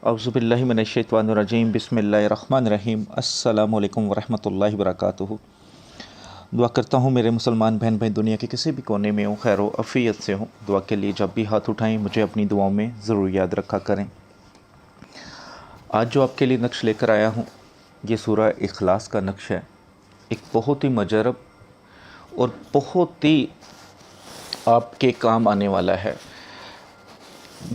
औज़ुबिल्लाहि मिनश्शैतानिर्रजीम बिस्मिल्लाहिर्रहमानिर्रहीम अस्सलामु अलैकुम वरहमतुल्लाहि वबरकातुहू। दुआ करता हूँ मेरे मुसलमान बहन भाई दुनिया के किसी भी कोने में हो, खैर व अफ़ियत से हो। दुआ के लिए जब भी हाथ उठाएं मुझे अपनी दुआओं में ज़रूर याद रखा करें। आज जो आपके लिए नक्श लेकर आया हूँ ये सूरह इखलास का नक्श है। एक बहुत ही मजरब और बहुत ही आपके काम आने वाला है।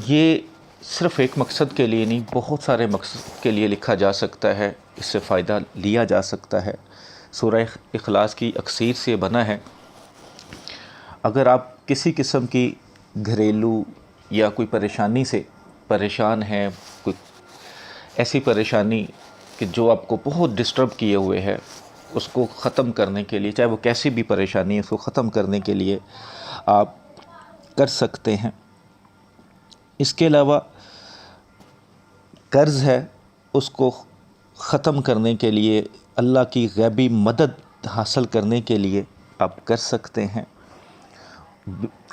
ये सिर्फ़ एक मकसद के लिए नहीं, बहुत सारे मकसद के लिए लिखा जा सकता है, इससे फ़ायदा लिया जा सकता है। सूरह इखलास की अक्सीर से बना है। अगर आप किसी किस्म की घरेलू या कोई परेशानी से परेशान हैं, कोई ऐसी परेशानी कि जो आपको बहुत डिस्टर्ब किए हुए है, उसको ख़त्म करने के लिए, चाहे वो कैसी भी परेशानी है, उसको ख़त्म करने के लिए आप कर सकते हैं। इसके अलावा कर्ज़ है, उसको ख़त्म करने के लिए, अल्लाह की गैबी मदद हासिल करने के लिए आप कर सकते हैं।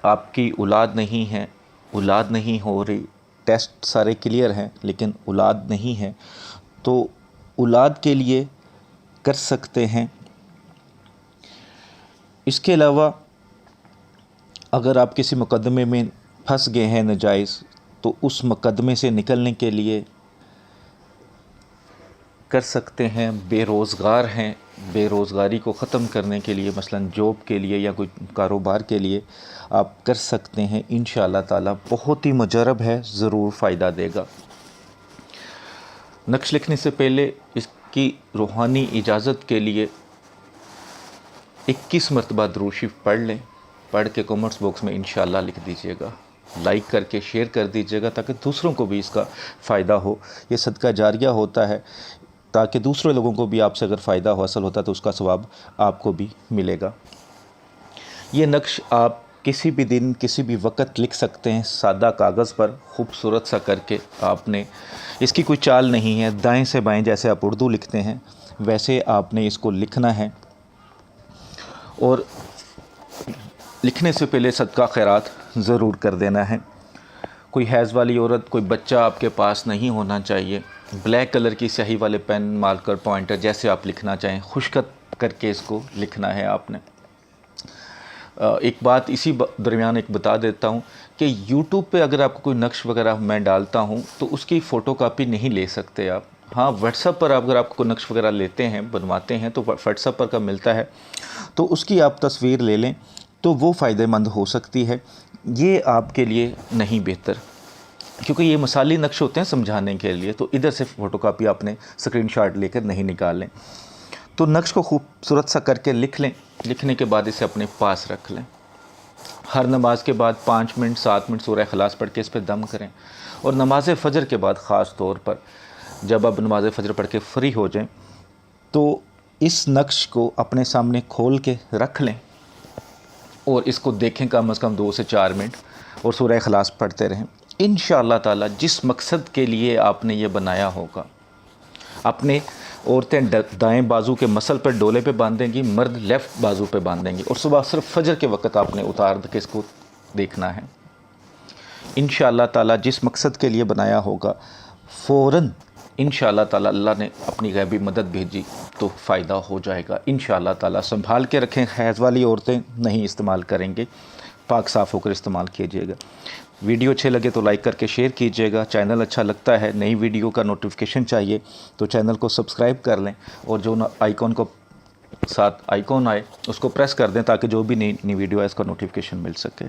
आपकी औलाद नहीं है, औलाद नहीं हो रही, टेस्ट सारे क्लियर हैं लेकिन औलाद नहीं है, तो औलाद के लिए कर सकते हैं। इसके अलावा अगर आप किसी मुकदमे में फंस गए हैं नाजायज़, तो उस मुकदमे से निकलने के लिए कर सकते हैं। बेरोज़गार हैं, बेरोज़गारी को ख़त्म करने के लिए, मसलन जॉब के लिए या कोई कारोबार के लिए आप कर सकते हैं। इंशाअल्लाह ताला बहुत ही मुजरब है, ज़रूर फ़ायदा देगा। नक्श लिखने से पहले इसकी रूहानी इजाज़त के लिए 21 मरतबा दुरूद शरीफ पढ़ लें। पढ़ के कमेंट्स बॉक्स में इंशाअल्लाह लिख दीजिएगा, लाइक करके शेयर कर दीजिएगा ताकि दूसरों को भी इसका फ़ायदा हो। ये सदका जारिया होता है ताकि दूसरे लोगों को भी आपसे अगर फ़ायदा हासिल होता है तो उसका सवाब आपको भी मिलेगा। ये नक्श आप किसी भी दिन किसी भी वक्त लिख सकते हैं, सादा कागज़ पर खूबसूरत सा करके। आपने इसकी कोई चाल नहीं है, दाएं से बाएं जैसे आप उर्दू लिखते हैं वैसे आपने इसको लिखना है। और लिखने से पहले सदका खैरात ज़रूर कर देना है। कोई हैज़ वाली औरत, कोई बच्चा आपके पास नहीं होना चाहिए। ब्लैक कलर की स्याही वाले पेन, मार्कर, पॉइंटर जैसे आप लिखना चाहें, खुशखत करके इसको लिखना है आपने। एक बात इसी दरमियान एक बता देता हूँ कि यूट्यूब पे अगर आपको कोई नक्श वगैरह मैं डालता हूँ तो उसकी फ़ोटो कापी नहीं ले सकते आप। हाँ, व्हाट्सएप पर अगर आपको कोई नक्श वगैरह लेते हैं, बनवाते हैं तो व्हाट्सएप पर का मिलता है, तो उसकी आप तस्वीर ले लें तो वो फ़ायदेमंद हो सकती है। ये आपके लिए नहीं बेहतर, क्योंकि ये मसाली नक्श होते हैं समझाने के लिए, तो इधर से फ़ोटोकॉपी आपने स्क्रीनशॉट लेकर नहीं निकालें। तो नक्श को खूबसूरत सा करके लिख लें। लिखने के बाद इसे अपने पास रख लें। हर नमाज के बाद 5 मिनट 7 मिनट सूरह इखलास पढ़ के इस पर दम करें। और नमाज फ़जर के बाद ख़ास तौर पर जब आप नमाज फ़जर पढ़ के फ्री हो जाएं तो इस नक्श को अपने सामने खोल के रख लें और इसको देखें कम से कम 2 से 4 मिनट और सूरह इखलास पढ़ते रहें। इंशाअल्लाह ताला जिस मकसद के लिए आपने ये बनाया होगा, अपने औरतें दाएं बाजू के मसल पर डोले पे बांधेंगी, मर्द लेफ़्ट बाजू पे बांधेंगी, और सुबह सिर्फ फजर के वक़्त आपने उतार के इसको देखना है। इंशाअल्लाह ताला जिस मकसद के लिए बनाया होगा, फ़ौरन इंशाअल्लाह ताला अल्लाह ने अपनी गैबी मदद भेजी तो फ़ायदा हो जाएगा। इंशाअल्लाह ताला संभाल के रखें, हैज़ वाली औरतें नहीं इस्तेमाल करेंगे, पाक साफ़ होकर इस्तेमाल कीजिएगा। वीडियो अच्छे लगे तो लाइक करके शेयर कीजिएगा। चैनल अच्छा लगता है, नई वीडियो का नोटिफिकेशन चाहिए तो चैनल को सब्सक्राइब कर लें और जो आइकॉन को साथ आइकॉन आए उसको प्रेस कर दें ताकि जो भी नई वीडियो है इसका नोटिफिकेशन मिल सके।